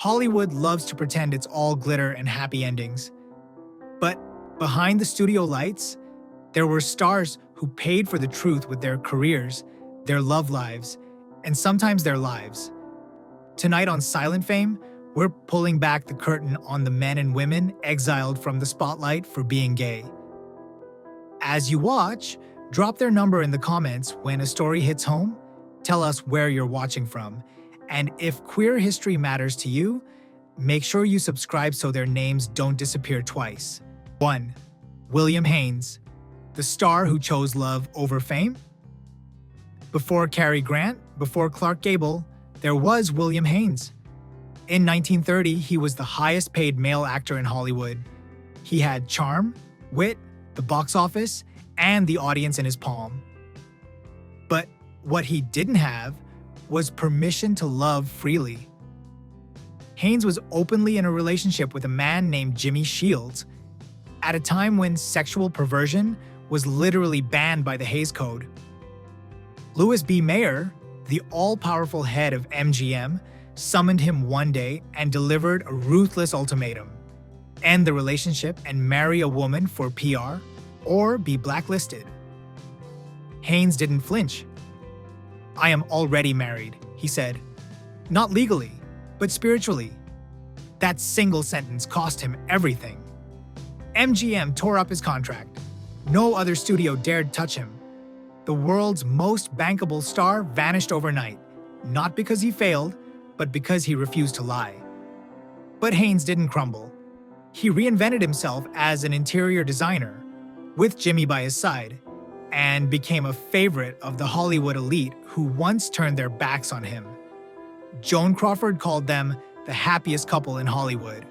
Hollywood loves to pretend it's all glitter and happy endings. But behind the studio lights, there were stars who paid for the truth with their careers, their love lives, and sometimes their lives. Tonight on Silent Fame, we're pulling back the curtain on the men and women exiled from the spotlight for being gay. As you watch, drop their number in the comments when a story hits home. Tell us where you're watching from. And if queer history matters to you, make sure you subscribe so their names don't disappear twice. 1. William Haines, the star who chose love over fame. Before Cary Grant, before Clark Gable, there was William Haines. In 1930, he was the highest-paid male actor in Hollywood. He had charm, wit, the box office, and the audience in his palm. But what he didn't have was permission to love freely. Haines was openly in a relationship with a man named Jimmy Shields, at a time when sexual perversion was literally banned by the Hays Code. Louis B. Mayer, the all-powerful head of MGM, summoned him one day and delivered a ruthless ultimatum: end the relationship and marry a woman for PR, or be blacklisted. Haines didn't flinch. "I am already married," he said. "Not legally, but spiritually." That single sentence cost him everything. MGM tore up his contract. No other studio dared touch him. The world's most bankable star vanished overnight, not because he failed, but because he refused to lie. But Haines didn't crumble. He reinvented himself as an interior designer, with Jimmy by his side, and became a favorite of the Hollywood elite who once turned their backs on him. Joan Crawford called them the happiest couple in Hollywood.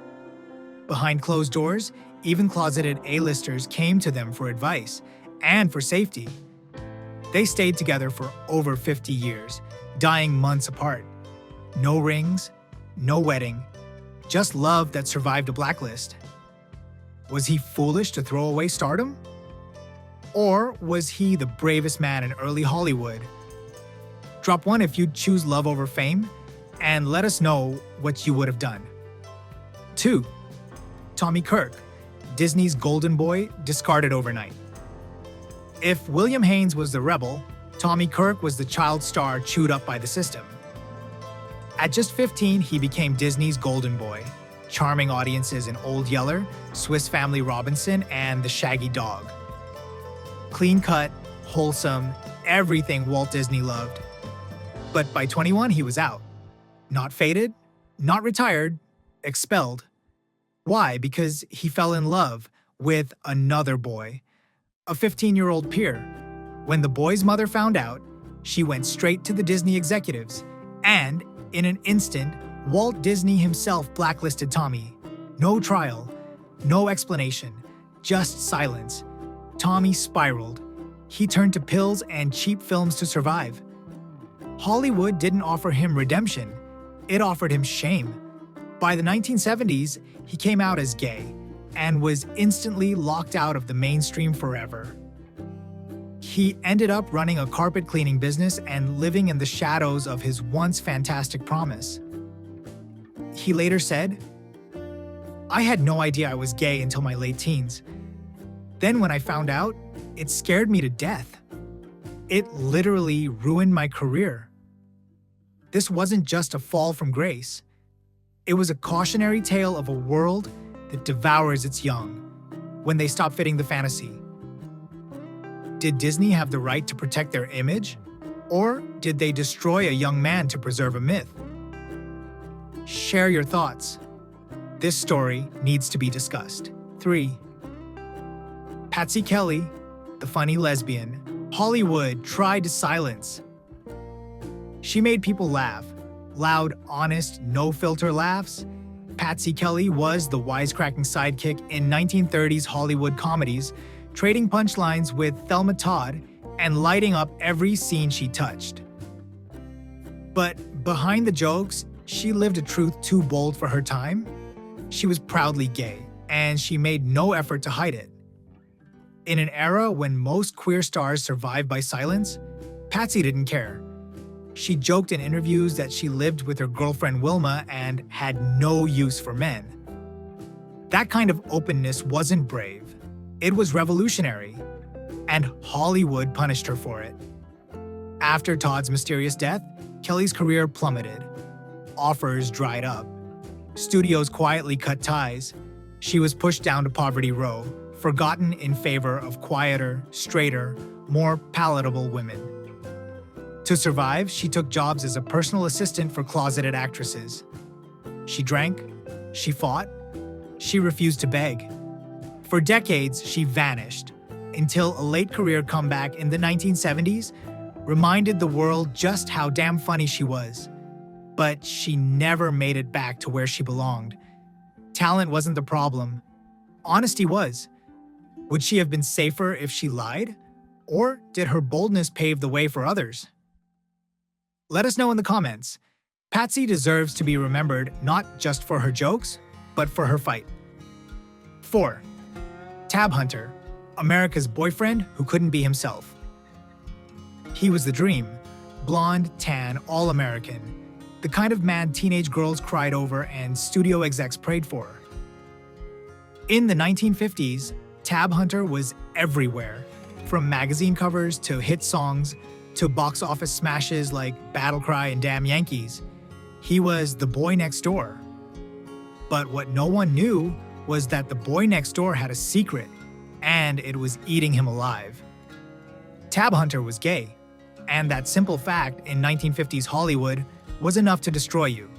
Behind closed doors, even closeted A-listers came to them for advice and for safety. They stayed together for over 50 years, dying months apart. No rings, no wedding, just love that survived a blacklist. Was he foolish to throw away stardom? Or was he the bravest man in early Hollywood? Drop one if you'd choose love over fame, and let us know what you would have done. 2. Tommy Kirk, Disney's golden boy, discarded overnight. If William Haines was the rebel, Tommy Kirk was the child star chewed up by the system. At just 15, he became Disney's golden boy, charming audiences in Old Yeller, Swiss Family Robinson, and The Shaggy Dog. Clean-cut, wholesome, everything Walt Disney loved. But by 21, he was out. Not faded, not retired, expelled. Why? Because he fell in love with another boy, a 15-year-old peer. When the boy's mother found out, she went straight to the Disney executives, and in an instant, Walt Disney himself blacklisted Tommy. No trial, no explanation, just silence. Tommy spiraled. He turned to pills and cheap films to survive. Hollywood didn't offer him redemption. It offered him shame. By the 1970s, he came out as gay and was instantly locked out of the mainstream forever. He ended up running a carpet cleaning business and living in the shadows of his once fantastic promise. He later said, "I had no idea I was gay until my late teens. Then when I found out, it scared me to death. It literally ruined my career." This wasn't just a fall from grace. It was a cautionary tale of a world that devours its young when they stop fitting the fantasy. Did Disney have the right to protect their image? Or did they destroy a young man to preserve a myth? Share your thoughts. This story needs to be discussed. 3. Patsy Kelly, the funny lesbian, Hollywood tried to silence. She made people laugh. Loud, honest, no-filter laughs. Patsy Kelly was the wisecracking sidekick in 1930s Hollywood comedies, trading punchlines with Thelma Todd and lighting up every scene she touched. But behind the jokes, she lived a truth too bold for her time. She was proudly gay, and she made no effort to hide it. In an era when most queer stars survived by silence, Patsy didn't care. She joked in interviews that she lived with her girlfriend Wilma and had no use for men. That kind of openness wasn't brave. It was revolutionary, and Hollywood punished her for it. After Todd's mysterious death, Kelly's career plummeted. Offers dried up. Studios quietly cut ties. She was pushed down to poverty row, forgotten in favor of quieter, straighter, more palatable women. To survive, she took jobs as a personal assistant for closeted actresses. She drank, she fought, she refused to beg. For decades, she vanished, until a late career comeback in the 1970s reminded the world just how damn funny she was. But she never made it back to where she belonged. Talent wasn't the problem. Honesty was. Would she have been safer if she lied? Or did her boldness pave the way for others? Let us know in the comments. Patsy deserves to be remembered not just for her jokes, but for her fight. 4. Tab Hunter, America's boyfriend who couldn't be himself. He was the dream. Blonde, tan, all-American. The kind of man teenage girls cried over and studio execs prayed for. In the 1950s, Tab Hunter was everywhere, from magazine covers to hit songs to box office smashes like Battle Cry and Damn Yankees. He was the boy next door. But what no one knew was that the boy next door had a secret, and it was eating him alive. Tab Hunter was gay, and that simple fact in 1950s Hollywood was enough to destroy you.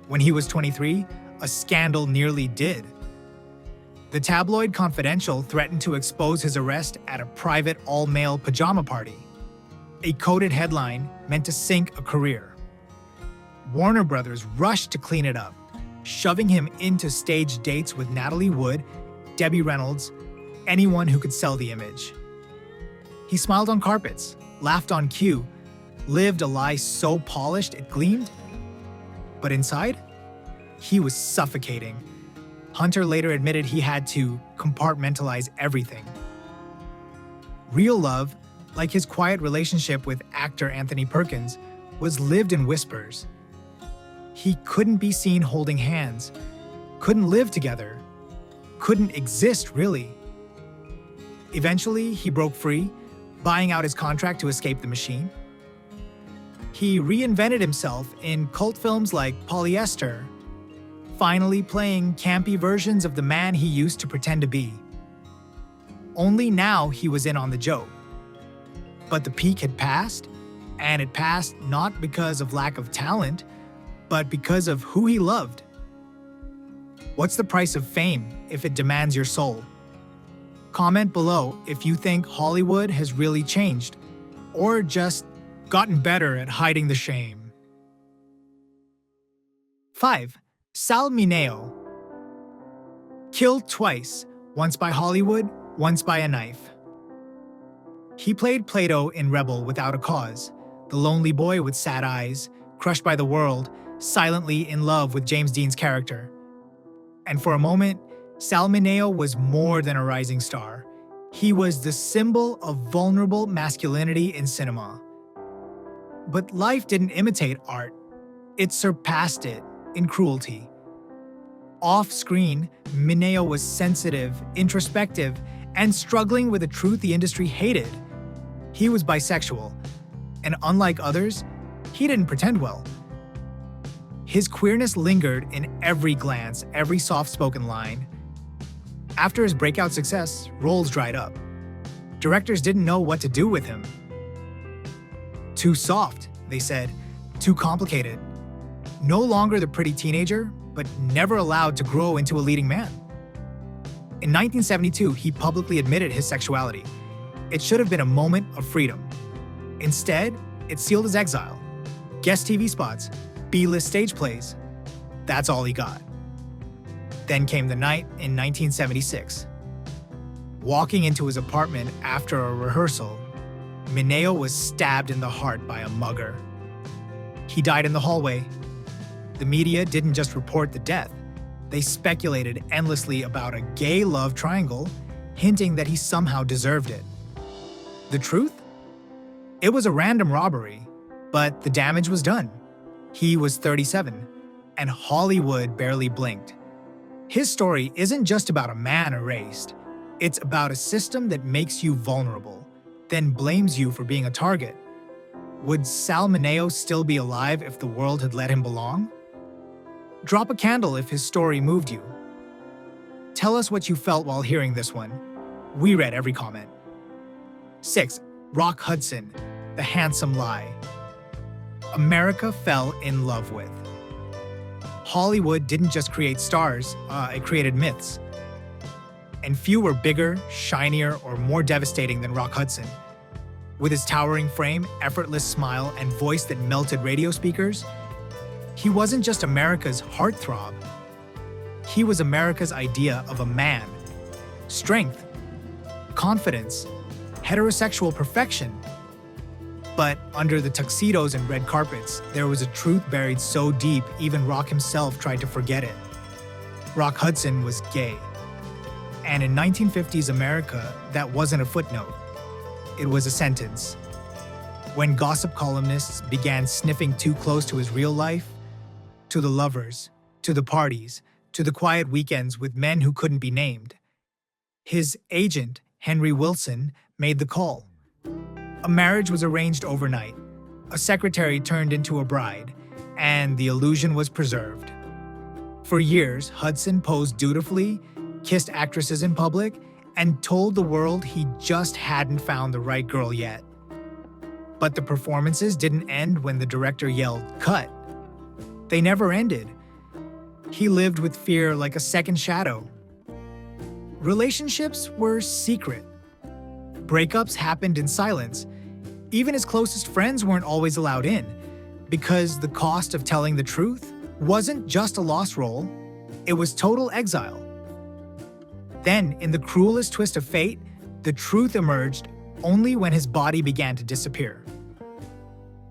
When he was 23, a scandal nearly did. The tabloid Confidential threatened to expose his arrest at a private all-male pajama party. A coded headline meant to sink a career. Warner Brothers rushed to clean it up, shoving him into staged dates with Natalie Wood, Debbie Reynolds, anyone who could sell the image. He smiled on carpets, laughed on cue, lived a lie so polished it gleamed. But inside, he was suffocating. Hunter later admitted he had to compartmentalize everything. Real love, like his quiet relationship with actor Anthony Perkins, was lived in whispers. He couldn't be seen holding hands, couldn't live together, couldn't exist really. Eventually, he broke free, buying out his contract to escape the machine. He reinvented himself in cult films like Polyester, finally playing campy versions of the man he used to pretend to be. Only now he was in on the joke. But the peak had passed, and it passed not because of lack of talent, but because of who he loved. What's the price of fame if it demands your soul? Comment below if you think Hollywood has really changed, or just gotten better at hiding the shame. 5. Sal Mineo. Killed twice, once by Hollywood, once by a knife. He played Plato in Rebel without a cause, the lonely boy with sad eyes, crushed by the world, silently in love with James Dean's character. And for a moment, Sal Mineo was more than a rising star. He was the symbol of vulnerable masculinity in cinema. But life didn't imitate art. It surpassed it in cruelty. Off-screen, Mineo was sensitive, introspective, and struggling with a truth the industry hated. He was bisexual, and unlike others, he didn't pretend well. His queerness lingered in every glance, every soft-spoken line. After his breakout success, roles dried up. Directors didn't know what to do with him. Too soft, they said. Too complicated. No longer the pretty teenager, but never allowed to grow into a leading man. In 1972, he publicly admitted his sexuality. It should have been a moment of freedom. Instead, it sealed his exile. Guest TV spots, B-list stage plays. That's all he got. Then came the night in 1976. Walking into his apartment after a rehearsal, Mineo was stabbed in the heart by a mugger. He died in the hallway. The media didn't just report the death. They speculated endlessly about a gay love triangle, hinting that he somehow deserved it. The truth? It was a random robbery. But the damage was done. He was 37, and Hollywood barely blinked. His story isn't just about a man erased. It's about a system that makes you vulnerable, then blames you for being a target. Would Sal Mineo still be alive if the world had let him belong? Drop a candle if his story moved you. Tell us what you felt while hearing this one. We read every comment. 6. Rock Hudson, The Handsome Lie. America fell in love with. Hollywood didn't just create stars, it created myths. And few were bigger, shinier, or more devastating than Rock Hudson. With his towering frame, effortless smile, and voice that melted radio speakers, he wasn't just America's heartthrob. He was America's idea of a man. Strength, confidence, heterosexual perfection. But under the tuxedos and red carpets, there was a truth buried so deep even Rock himself tried to forget it. Rock Hudson was gay. And in 1950s America, that wasn't a footnote. It was a sentence. When gossip columnists began sniffing too close to his real life, to the lovers, to the parties, to the quiet weekends with men who couldn't be named, his agent, Henry Wilson, made the call. A marriage was arranged overnight, a secretary turned into a bride, and the illusion was preserved. For years, Hudson posed dutifully, kissed actresses in public, and told the world he just hadn't found the right girl yet. But the performances didn't end when the director yelled, "Cut." They never ended. He lived with fear like a second shadow. Relationships were secret. Breakups happened in silence. Even his closest friends weren't always allowed in, because the cost of telling the truth wasn't just a lost role, it was total exile. Then, in the cruelest twist of fate, the truth emerged only when his body began to disappear.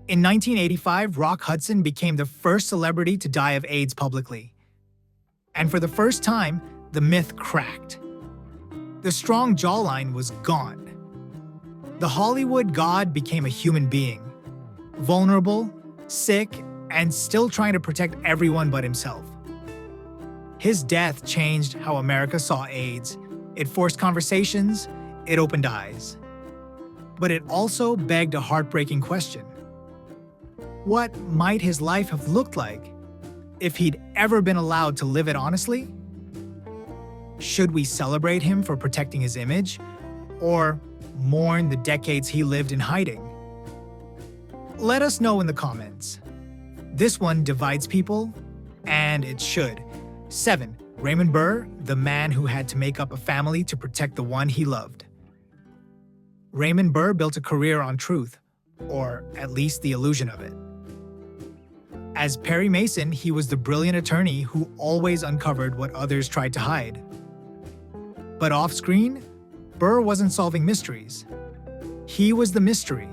In 1985, Rock Hudson became the first celebrity to die of AIDS publicly. And for the first time, the myth cracked. The strong jawline was gone. The Hollywood god became a human being, vulnerable, sick, and still trying to protect everyone but himself. His death changed how America saw AIDS. It forced conversations, it opened eyes. But it also begged a heartbreaking question. What might his life have looked like if he'd ever been allowed to live it honestly? Should we celebrate him for protecting his image, or mourn the decades he lived in hiding? Let us know in the comments. This one divides people, and it should. 7. Raymond Burr, the man who had to make up a family to protect the one he loved. Raymond Burr built a career on truth, or at least the illusion of it. As Perry Mason, he was the brilliant attorney who always uncovered what others tried to hide. But off-screen, Burr wasn't solving mysteries. He was the mystery,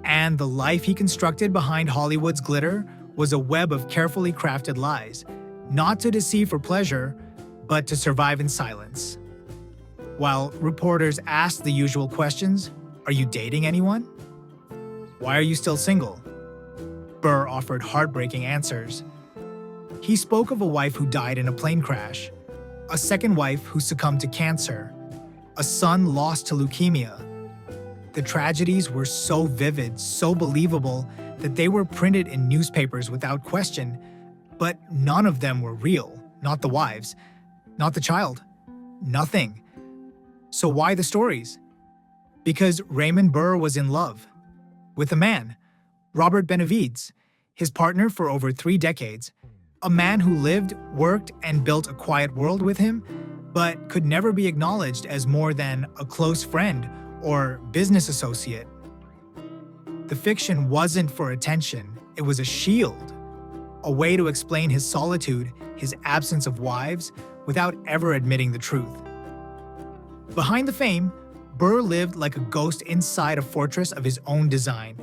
and the life he constructed behind Hollywood's glitter was a web of carefully crafted lies, not to deceive for pleasure, but to survive in silence. While reporters asked the usual questions, "Are you dating anyone? Why are you still single?" Burr offered heartbreaking answers. He spoke of a wife who died in a plane crash, a second wife who succumbed to cancer, a son lost to leukemia. The tragedies were so vivid, so believable, that they were printed in newspapers without question, but none of them were real, not the wives, not the child, nothing. So why the stories? Because Raymond Burr was in love with a man, Robert Benavides, his partner for over 3 decades, a man who lived, worked, and built a quiet world with him, but could never be acknowledged as more than a close friend or business associate. The fiction wasn't for attention, it was a shield, a way to explain his solitude, his absence of wives, without ever admitting the truth. Behind the fame, Burr lived like a ghost inside a fortress of his own design.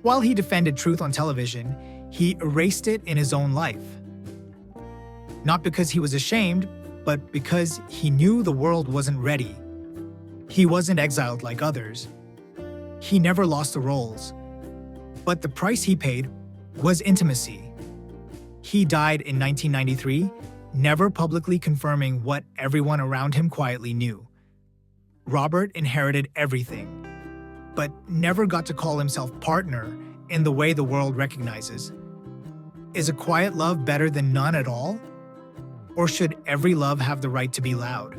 While he defended truth on television, he erased it in his own life. Not because he was ashamed, but because he knew the world wasn't ready. He wasn't exiled like others. He never lost the roles. But the price he paid was intimacy. He died in 1993, never publicly confirming what everyone around him quietly knew. Robert inherited everything, but never got to call himself partner in the way the world recognizes. Is a quiet love better than none at all? Or should every love have the right to be loud?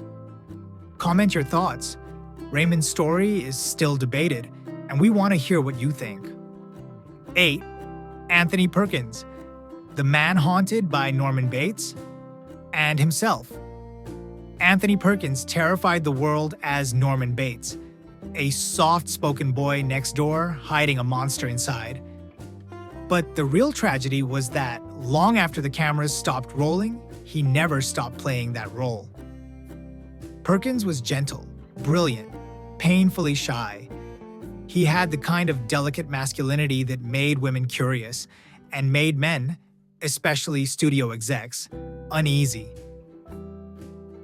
Comment your thoughts. Raymond's story is still debated, and we want to hear what you think. 8. Anthony Perkins, the man haunted by Norman Bates and himself. Anthony Perkins terrified the world as Norman Bates, a soft-spoken boy next door hiding a monster inside. But the real tragedy was that long after the cameras stopped rolling, he never stopped playing that role. Perkins was gentle, brilliant, painfully shy. He had the kind of delicate masculinity that made women curious and made men, especially studio execs, uneasy.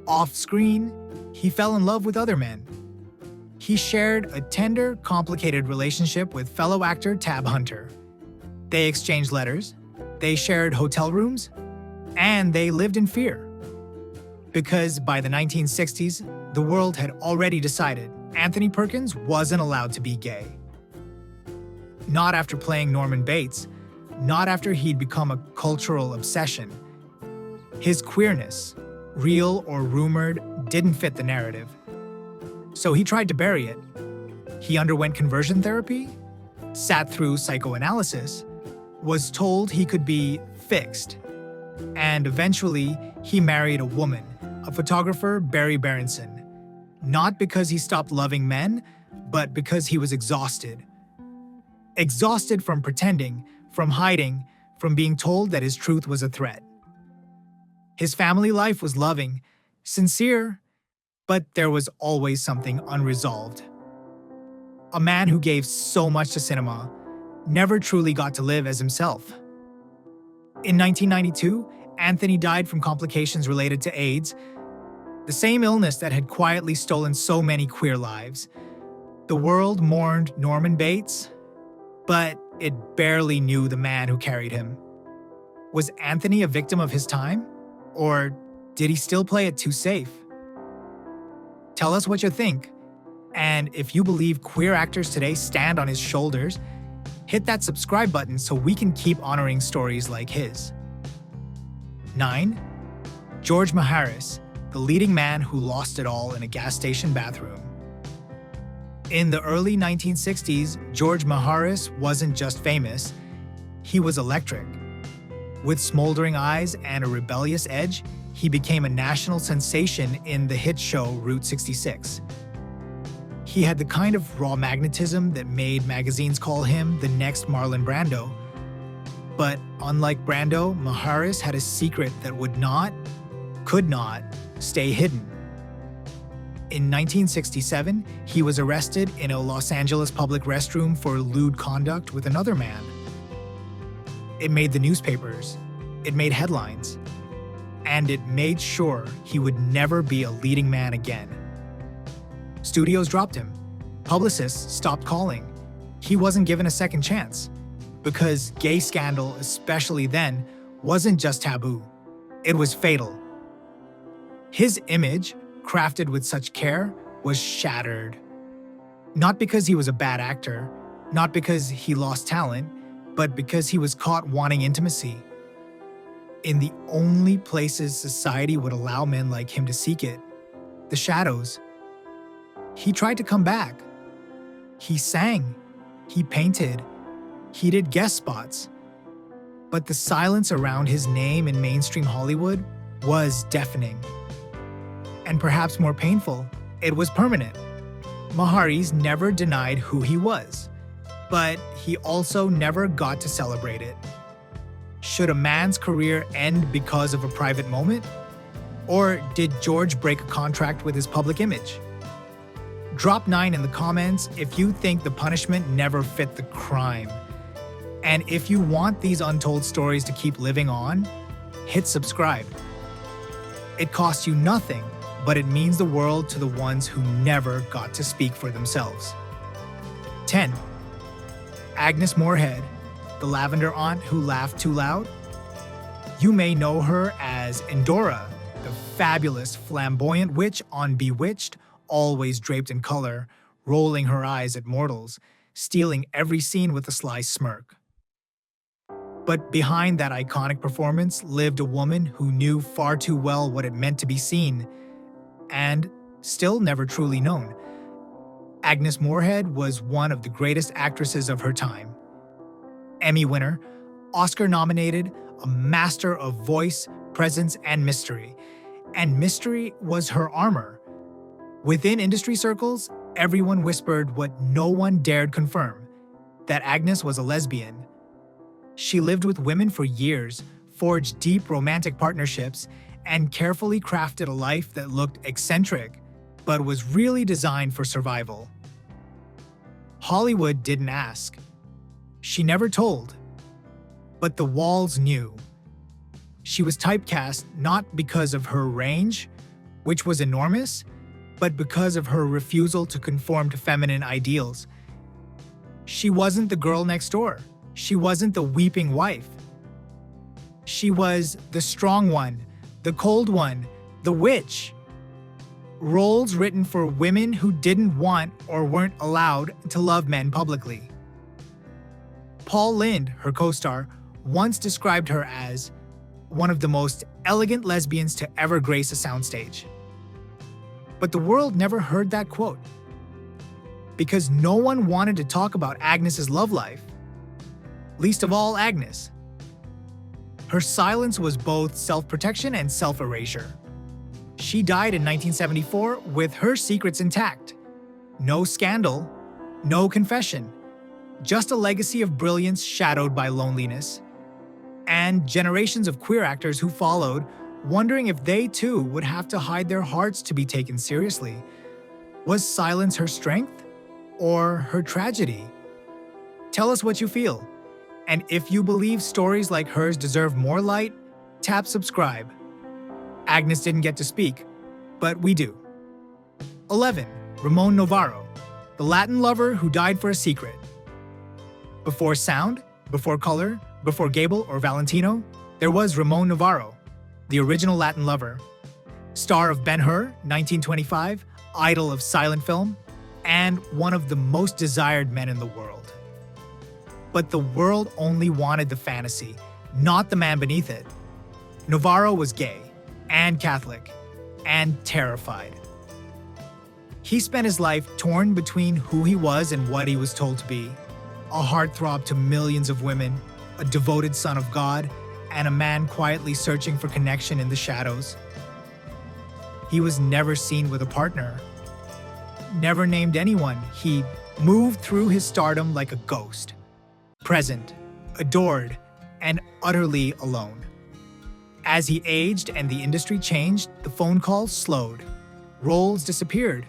Off-screen, he fell in love with other men. He shared a tender, complicated relationship with fellow actor Tab Hunter. They exchanged letters, they shared hotel rooms, and they lived in fear. Because by the 1960s, the world had already decided Anthony Perkins wasn't allowed to be gay. Not after playing Norman Bates, not after he'd become a cultural obsession. His queerness, real or rumored, didn't fit the narrative. So he tried to bury it. He underwent conversion therapy, sat through psychoanalysis, was told he could be fixed, and eventually he married a woman, a photographer, Barry Berenson. Not because he stopped loving men, but because he was exhausted. Exhausted from pretending, from hiding, from being told that his truth was a threat. His family life was loving, sincere, but there was always something unresolved. A man who gave so much to cinema never truly got to live as himself. In 1992, Anthony died from complications related to AIDS, the same illness that had quietly stolen so many queer lives. The world mourned Norman Bates, but it barely knew the man who carried him. Was Anthony a victim of his time? Or did he still play it too safe? Tell us what you think. And if you believe queer actors today stand on his shoulders, hit that subscribe button so we can keep honoring stories like his. 9. George Maharis, the leading man who lost it all in a gas station bathroom. In the early 1960s, George Maharis wasn't just famous, he was electric. With smoldering eyes and a rebellious edge, he became a national sensation in the hit show Route 66. He had the kind of raw magnetism that made magazines call him the next Marlon Brando. But unlike Brando, Maharis had a secret that could not, stay hidden. In 1967, he was arrested in a Los Angeles public restroom for lewd conduct with another man. It made the newspapers, it made headlines, and it made sure he would never be a leading man again. Studios dropped him. Publicists stopped calling. He wasn't given a second chance. Because gay scandal, especially then, wasn't just taboo. It was fatal. His image, crafted with such care, was shattered. Not because he was a bad actor, not because he lost talent, but because he was caught wanting intimacy. In the only places society would allow men like him to seek it, the shadows. He tried to come back. He sang, he painted, he did guest spots. But the silence around his name in mainstream Hollywood was deafening. And perhaps more painful, it was permanent. Maharis never denied who he was, but he also never got to celebrate it. Should a man's career end because of a private moment? Or did George break a contract with his public image? Drop 9 in the comments if you think the punishment never fit the crime. And if you want these untold stories to keep living on, hit subscribe. It costs you nothing, but it means the world to the ones who never got to speak for themselves. 10. Agnes Moorehead, the lavender aunt who laughed too loud? You may know her as Endora, the fabulous, flamboyant witch on Bewitched, always draped in color, rolling her eyes at mortals, stealing every scene with a sly smirk. But behind that iconic performance lived a woman who knew far too well what it meant to be seen, and still never truly known. Agnes Moorehead was one of the greatest actresses of her time. Emmy winner, Oscar-nominated, a master of voice, presence, and mystery. And mystery was her armor. Within industry circles, everyone whispered what no one dared confirm, that Agnes was a lesbian. She lived with women for years, forged deep romantic partnerships, and carefully crafted a life that looked eccentric, but was really designed for survival. Hollywood didn't ask. She never told. But the walls knew. She was typecast not because of her range, which was enormous, but because of her refusal to conform to feminine ideals. She wasn't the girl next door. She wasn't the weeping wife. She was the strong one, the cold one, the witch. Roles written for women who didn't want or weren't allowed to love men publicly. Paul Lynde, her co-star, once described her as one of the most elegant lesbians to ever grace a soundstage. But the world never heard that quote, because no one wanted to talk about Agnes's love life, least of all Agnes. Her silence was both self-protection and self-erasure. She died in 1974 with her secrets intact. No scandal, no confession, just a legacy of brilliance shadowed by loneliness. And generations of queer actors who followed, wondering if they too would have to hide their hearts to be taken seriously. Was silence her strength or her tragedy? Tell us what you feel. And if you believe stories like hers deserve more light, tap subscribe. Agnes didn't get to speak, but we do. 11. Ramon Novarro, the Latin lover who died for a secret. Before sound, before color, before Gable or Valentino, there was Ramon Novarro, the original Latin lover. Star of Ben-Hur, 1925, idol of silent film, and one of the most desired men in the world. But the world only wanted the fantasy, not the man beneath it. Novarro was gay, and Catholic, and terrified. He spent his life torn between who he was and what he was told to be. A heartthrob to millions of women, a devoted son of God, and a man quietly searching for connection in the shadows. He was never seen with a partner. Never named anyone. He moved through his stardom like a ghost. Present, adored, and utterly alone. As he aged and the industry changed, the phone calls slowed. Roles disappeared.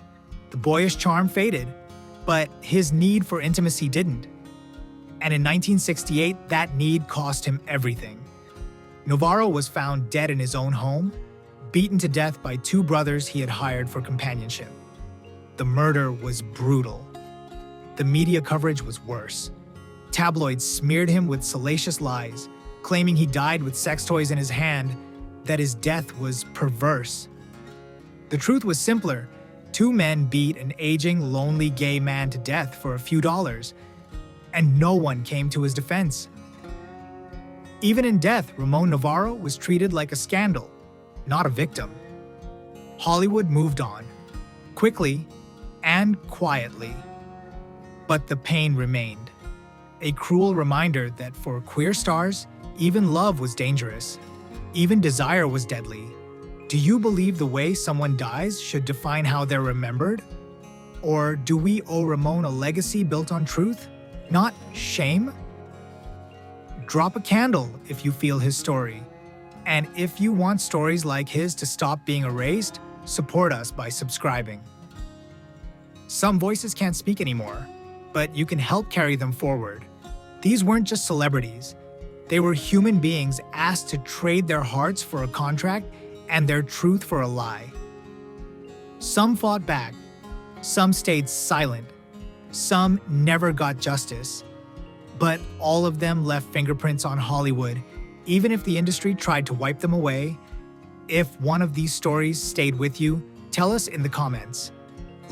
The boyish charm faded. But his need for intimacy didn't. And in 1968, that need cost him everything. Novarro was found dead in his own home, beaten to death by two brothers he had hired for companionship. The murder was brutal. The media coverage was worse. Tabloids smeared him with salacious lies, claiming he died with sex toys in his hand, that his death was perverse. The truth was simpler. Two men beat an aging, lonely gay man to death for a few dollars, and no one came to his defense. Even in death, Ramon Novarro was treated like a scandal, not a victim. Hollywood moved on, quickly and quietly. But the pain remained. A cruel reminder that for queer stars, even love was dangerous. Even desire was deadly. Do you believe the way someone dies should define how they're remembered? Or do we owe Ramon a legacy built on truth, not shame? Drop a candle if you feel his story. And if you want stories like his to stop being erased, support us by subscribing. Some voices can't speak anymore, but you can help carry them forward. These weren't just celebrities. They were human beings asked to trade their hearts for a contract and their truth for a lie. Some fought back. Some stayed silent. Some never got justice. But all of them left fingerprints on Hollywood, even if the industry tried to wipe them away. If one of these stories stayed with you, tell us in the comments.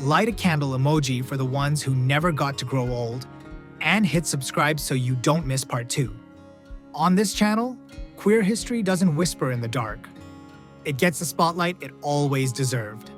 Light a candle emoji for the ones who never got to grow old, and hit subscribe so you don't miss part 2. On this channel, queer history doesn't whisper in the dark. It gets the spotlight it always deserved.